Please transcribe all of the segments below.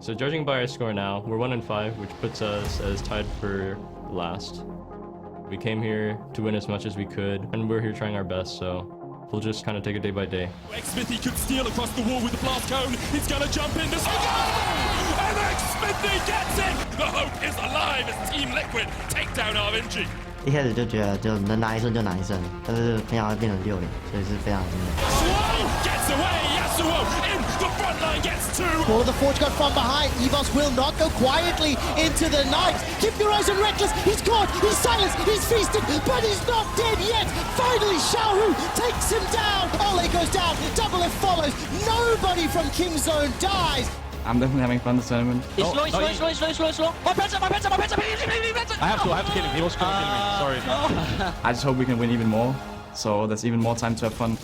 So judging by our score now, we're 1-5, which puts us as tied for last. We came here to win as much as we could, and we're here trying our best, so we'll just kind of take it day by day. Smithy could steal across the wall with the blast cone. He's going to jump in. And Smithy gets it! The hope is alive as Team Liquid take down RNG. 一开始就觉得就能拿1胜就拿1胜，但是没想到变成6-0，所以是非常惊讶。Gets away, Yasuo in the front line gets 2. All the Forge got from behind. EVOS will not go quietly into the night. Keep your eyes on Reckless. He's caught, he's silenced, he's feasted, but he's not dead yet. Finally, Xiaohu takes him down. Ole goes down, Double F follows. Nobody from King Zone dies. I'm definitely having fun this tournament. He's slow. My pizza. I have to kill him. He was killing me. Sorry. I just hope we can win even more, so there's even more time to have fun.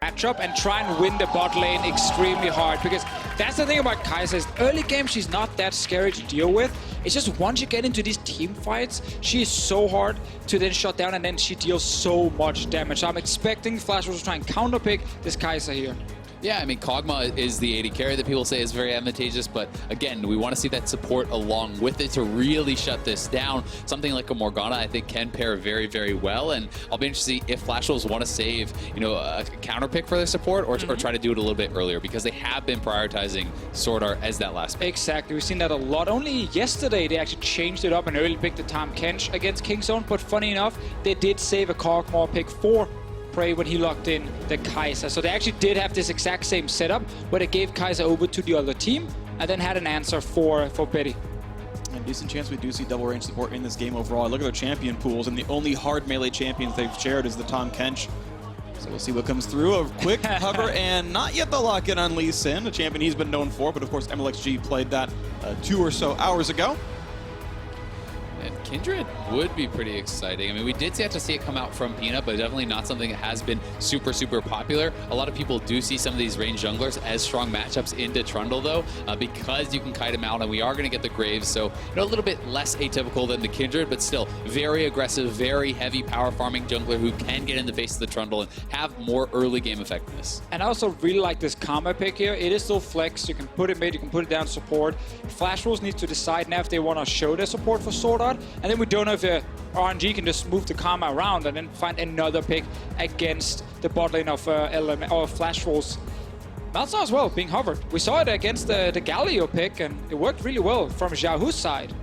Matchup and try and win the bot lane extremely hard, because that's the thing about Karsa. Early game she's not that scary to deal with. It's just once you get into these team fights, she is so hard to then shut down, and then she deals so much damage. So I'm expecting Flashwolves to try and counterpick this Karsa here. Yeah, I mean, Kog'Maw is the AD carry that people say is very advantageous, but again, we want to see that support along with it to really shut this down. Something like a Morgana, I think, can pair very, very well, and I'll be interested to see if Flashwolves want to save, you know, a counter pick for their support or try to do it a little bit earlier, because they have been prioritizing Sword Art as that last pick. Exactly, we've seen that a lot. Only yesterday they actually changed it up and early picked the Tahm Kench against King Zone, but funny enough, they did save a Kog'Maw pick for Prey when he locked in the Karsa. So they actually did have this exact same setup where they gave Karsa over to the other team and then had an answer for Betty. And decent chance we do see double range support in this game overall. Look at their champion pools, and the only hard melee champions they've shared is the Tahm Kench. So we'll see what comes through. A quick hover and not yet the lock-in on Lee Sin, a champion he's been known for, but of course MLXG played that 2 or so hours ago. And Kindred would be pretty exciting. I mean, we did have to see it come out from Peanut, but definitely not something that has been super, super popular. A lot of people do see some of these range junglers as strong matchups into Trundle, though, because you can kite him out, and we are going to get the Graves, so you know, a little bit less atypical than the Kindred, but still very aggressive, very heavy power farming jungler who can get in the face of the Trundle and have more early game effectiveness. And I also really like this Karma pick here. It is still flex. You can put it mid, you can put it down support. Flashwolves need to decide now if they want to show their support for Sword Art, and then we don't know if RNG can just move the Karma around and then find another pick against the bot lane of Flashwolves. Malzahar as well, being hovered. We saw it against the Galio pick, and it worked really well from Xiaohu's side.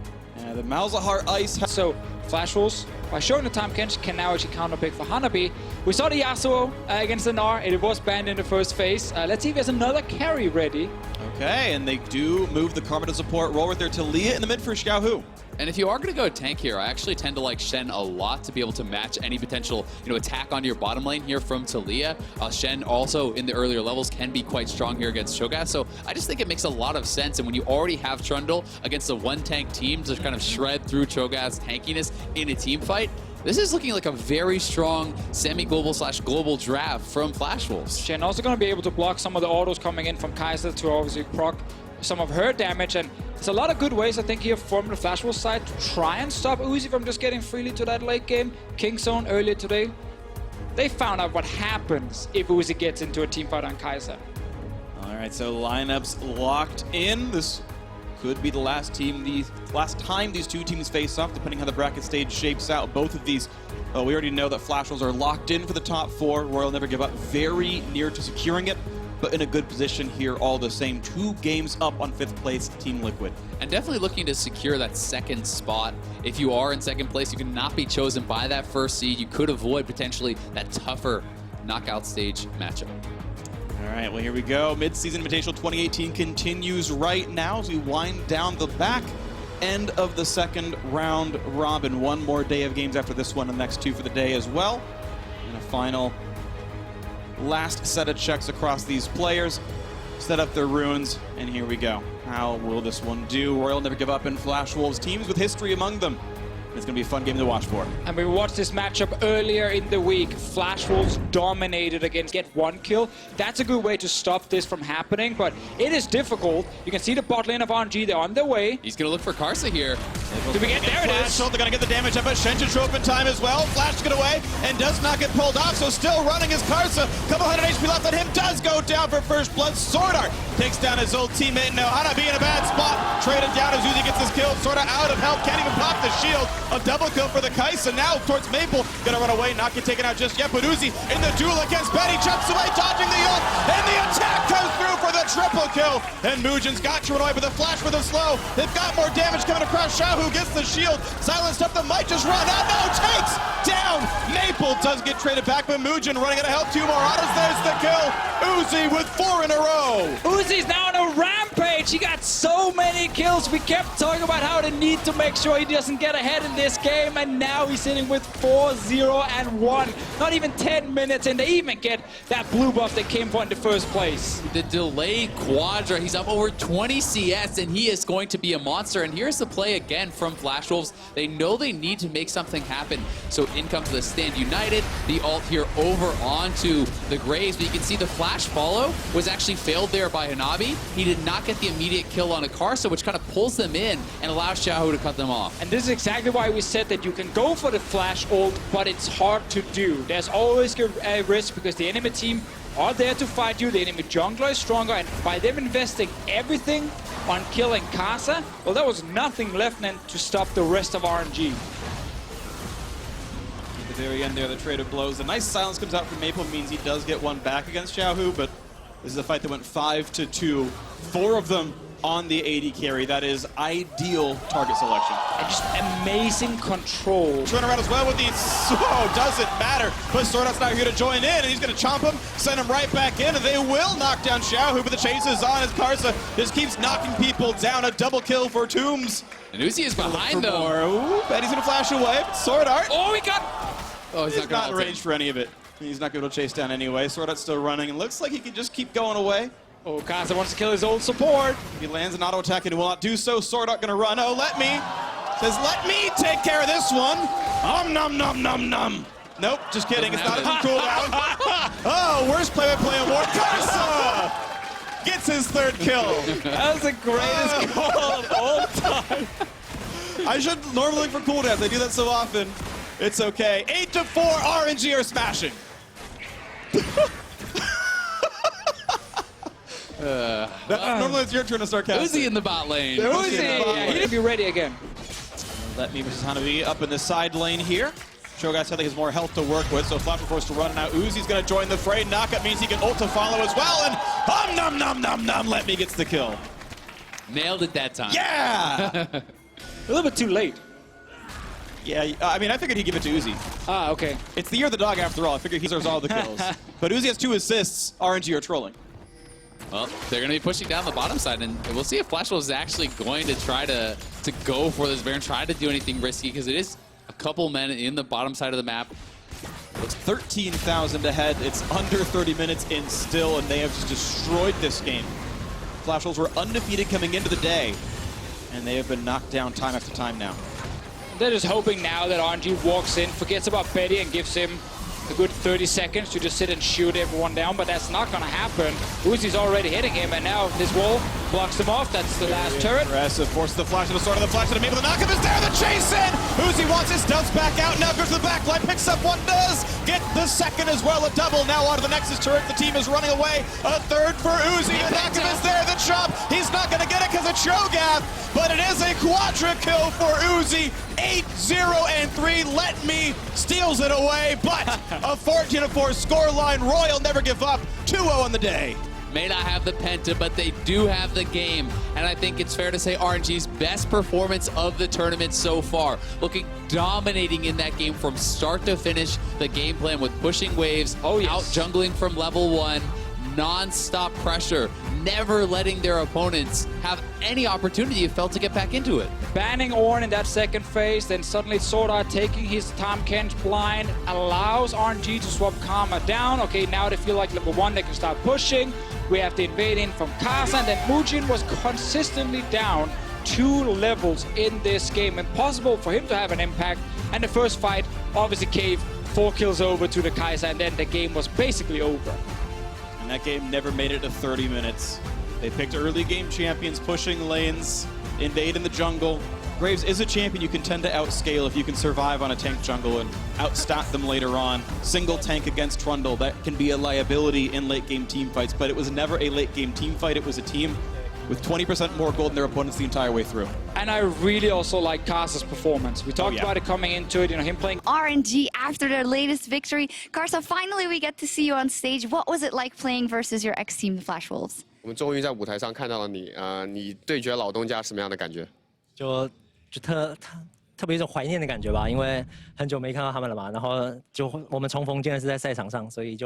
The Malzahar Ice. So Flashwolves, by showing the Tahm Kench, can now actually counterpick for Hanabi. We saw the Yasuo against the Gnar. It was banned in the first phase. Let's see if there's another carry ready. Okay, and they do move the Karma to support. Roll with their Talia in the mid for Xiaohu. And if you are going to go tank here, I actually tend to like Shen a lot to be able to match any potential, you know, attack onto your bottom lane here from Talia. Shen also in the earlier levels can be quite strong here against Cho'Gath, so I just think it makes a lot of sense. And when you already have Trundle against a one-tank team to kind of shred through Cho'Gath's tankiness in a team fight, this is looking like a very strong semi-global / global draft from Flashwolves. Shen also going to be able to block some of the autos coming in from Karsa to obviously proc some of her damage, and there's a lot of good ways I think here from the Flashwolves side to try and stop Uzi from just getting freely to that late game. King Zone earlier today, they found out what happens if Uzi gets into a team fight on Karsa. All right, so lineups locked in. This could be the last time these two teams face off, depending how the bracket stage shapes out. Both of these, we already know that Flashwolves are locked in for the top 4. Royal Never Give Up, very near to securing it, but in a good position here all the same. 2 games up on 5th place, Team Liquid. And definitely looking to secure that second spot. If you are in second place, you cannot be chosen by that first seed. You could avoid potentially that tougher knockout stage matchup. All right, well, here we go. Mid-season Invitational 2018 continues right now as we wind down the back end of the second round robin. One more day of games after this one, the next two for the day as well. And a final last set of checks across these players. Set up their runes, and here we go. How will this one do? Royal Never Give Up and Flash Wolves, teams with history among them. It's going to be a fun game to watch for. And we watched this matchup earlier in the week. Flash Wolves dominated against get one kill. That's a good way to stop this from happening, but it is difficult. You can see the bot lane of RNG, they're on their way. He's going to look for Karsa here. Do we get there? It is. They're going to get the damage up, but Shenchen show up in time as well. Flash to get away and does not get pulled off, so still running is Karsa. Couple hundred HP left on him, does go down for first blood. Swordart takes down his old teammate. Now Hanabi in a bad spot. Traded down as Uzi gets his kill. Swordart out of health, can't even pop the shield. A double kill for the Kaisa. Now towards Maple. Gonna run away, not get taken out just yet. But Uzi in the duel against Betty. Jumps away, dodging the ult. And the attack comes through for the triple kill. And Mujin's got to run away, but the flash with a slow. They've got more damage coming across. Xiaohu gets the shield. Silenced up, the might just run out. No, takes down. Maple does get traded back, but Mujin running out of help. Two more autos. There's the kill. Uzi with 4 in a row. Uzi's now on a rampage. He got so many kills. We kept talking about how they need to make sure he doesn't get ahead in this game, and now he's sitting with 4-0-1. Not even 10 minutes, and they even get that blue buff they came for in the first place. The delayed Quadra, he's up over 20 CS, and he is going to be a monster. And here's the play again from Flash Wolves. They know they need to make something happen, so in comes the Stand United. The ult here over onto the Graves, but you can see the flash follow was actually failed there by Hanabi. He did not get the immediate kill on a Karsa, which kind of pulls them in and allows Xiaohu to cut them off. And this is exactly why we said that you can go for the flash ult, but it's hard to do. There's always a risk because the enemy team are there to fight you. The enemy jungler is stronger, and by them investing everything on killing Karsa, well, there was nothing left then to stop the rest of RNG. At the very end there, the trade of blows. A nice silence comes out from Maple, means he does get one back against Xiaohu, but this is a fight that went 5-2. 4 of them on the AD carry. That is ideal target selection. And just amazing control. Turn around as well with these. Oh, doesn't matter. But Sordat's not here to join in, and he's going to chomp him, send him right back in, and they will knock down Xiaohu, but the chase is on as Karsa just keeps knocking people down. A double kill for Tombs. And Uzi is behind them. Ooh, Betty's going to flash away. Swordart. Oh, he got... Oh, he's not in range for any of it. He's not going to chase down anyway. Sordart's still running, and looks like he can just keep going away. Oh, Karsa wants to kill his old support. He lands an auto attack and will not do so. Swordart gonna run. Oh, let me. Says, let me take care of this one. Nom nom nom nom. Nope, just kidding. It's not a cooldown. Oh, worst play-by-play award. Karsa gets his 3rd kill. That was the greatest call of all time. I should normally look for cooldowns. I do that so often. It's okay. 8-4, RNG are smashing. Normally it's your turn to start casting. Uzi in the bot lane. Uzi! Yeah, he didn't be ready again. Let me versus Hanabi up in the side lane here. Shogai said he has more health to work with, so Flash forced to run. Now Uzi's going to join the fray. Knockup means he can ult to follow as well, and nom nom nom nom. Let me gets the kill. Nailed it that time. Yeah! A little bit too late. Yeah, I mean, I figured he'd give it to Uzi. Ah, okay. It's the year of the dog after all. I figured he deserves all the kills. But Uzi has 2 assists. RNG are trolling. Well, they're going to be pushing down the bottom side, and we'll see if Flash Wolves is actually going to try to go for this Baron, try to do anything risky, because it is a couple men in the bottom side of the map. It's 13,000 ahead. It's under 30 minutes in still, and they have just destroyed this game. Flash Wolves were undefeated coming into the day, and they have been knocked down time after time now. They're just hoping now that RNG walks in, forgets about Betty, and gives him a good 30 seconds to just sit and shoot everyone down, but that's not going to happen. Uzi's already hitting him, and now this wall blocks him off. That's the last turret. Impressive. Forces the flash to the sword of the flash to the Maple. The knockup is there. The chase in. Uzi wants his stealth back out. Now goes to the back line. Picks up one. Does get the second as well. A double. Now onto the Nexus turret. The team is running away. A third for Uzi. The knockup is there. The chop. He's not going to get it because of Cho'Gath, but it is a quadra kill for Uzi. 8-0-3. Let me steals it away, but a 14-4 scoreline. Royal never give up. 2-0 on the day. May not have the penta, but they do have the game. And I think it's fair to say RNG's best performance of the tournament so far. Looking dominating in that game from start to finish. The game plan with pushing waves, out jungling from level 1, non-stop pressure, never letting their opponents have any opportunity, it felt, to get back into it. Banning Ornn in that second phase, then suddenly Swordart taking his Tahm Kench blind allows RNG to swap Karma down. Okay, now they feel like level 1, they can start pushing. We have the invading from Karsa, and then Mujin was consistently down 2 levels in this game. Impossible for him to have an impact. And the first fight, obviously Cave, 4 kills over to the Kaiser, and then the game was basically over. And that game never made it to 30 minutes. They picked early game champions, pushing lanes, invade in the jungle. Graves is a champion you can tend to outscale if you can survive on a tank jungle and outstat them later on. Single tank against Trundle, that can be a liability in late game team fights, but it was never a late game team fight. It was a team with 20% more gold than their opponents the entire way through. And I really also like Karsa's performance. We talked about it coming into it, him playing RNG after their latest victory. Karsa, finally we get to see you on stage. What was it like playing versus your ex-team, the Flash Wolves? 我们终于在舞台上看到了你，你对决老东家什么样的感觉？就特别一种怀念的感觉吧，因为很久没看到他们了嘛，然后就我们重逢竟然是在赛场上，所以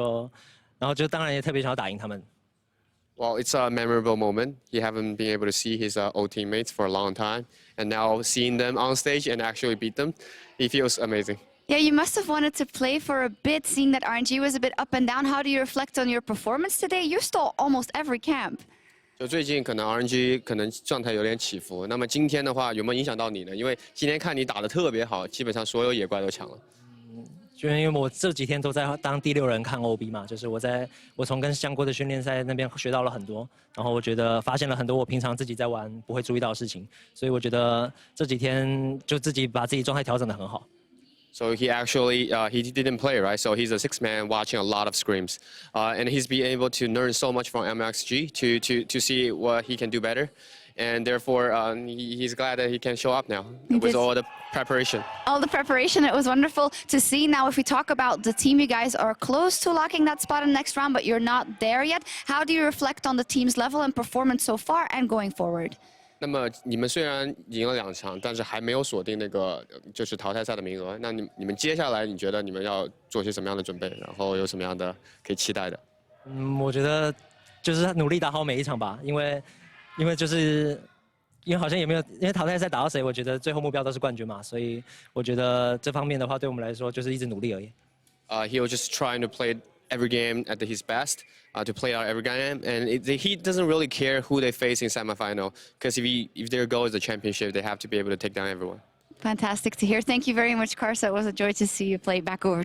然后当然也特别想要打赢他们。Well, it's a memorable moment. You haven't been able to see his old teammates for a long time, and now seeing them on stage and actually beat them, it feels amazing. Yeah, you must have wanted to play for a bit, seeing that RNG was a bit up and down. How do you reflect on your performance today? You stole almost every camp. 就最近可能 RNG 可能状态有点起伏，那么今天的话有没有影响到你呢？因为今天看你打得特别好，基本上所有野怪都抢了。就因为我这几天都在当第6人看 OB 嘛，就是我从跟香锅的训练赛那边学到了很多，然后我觉得发现了很多我平常自己在玩不会注意到的事情，所以我觉得这几天就自己把自己状态调整得很好。So he actually he didn't play, right? So he's a 6-man watching a lot of scrims, and he's been able to learn so much from MXG to see what he can do better, and therefore he's glad that he can show up now with all the preparation. All the preparation, it was wonderful to see. Now, if we talk about the team, you guys are close to locking that spot in the next round, but you're not there yet. How do you reflect on the team's level and performance so far and going forward? 那么你们虽然赢了2场，但是还没有锁定那个就是淘汰赛的名额。那你们接下来你觉得你们要做些什么样的准备？然后有什么样的可以期待的？我觉得就是努力打好每一场吧，因为好像也没有，因为淘汰赛打到谁，我觉得最后目标都是冠军嘛，所以我觉得这方面的话，对我们来说就是一直努力而已。He was just trying to play every game at his best, to play out every game, and he doesn't really care who they face in semifinal, because if their goal is the championship, they have to be able to take down everyone. Fantastic to hear. Thank you very much, Karsa. It was a joy to see you play back over.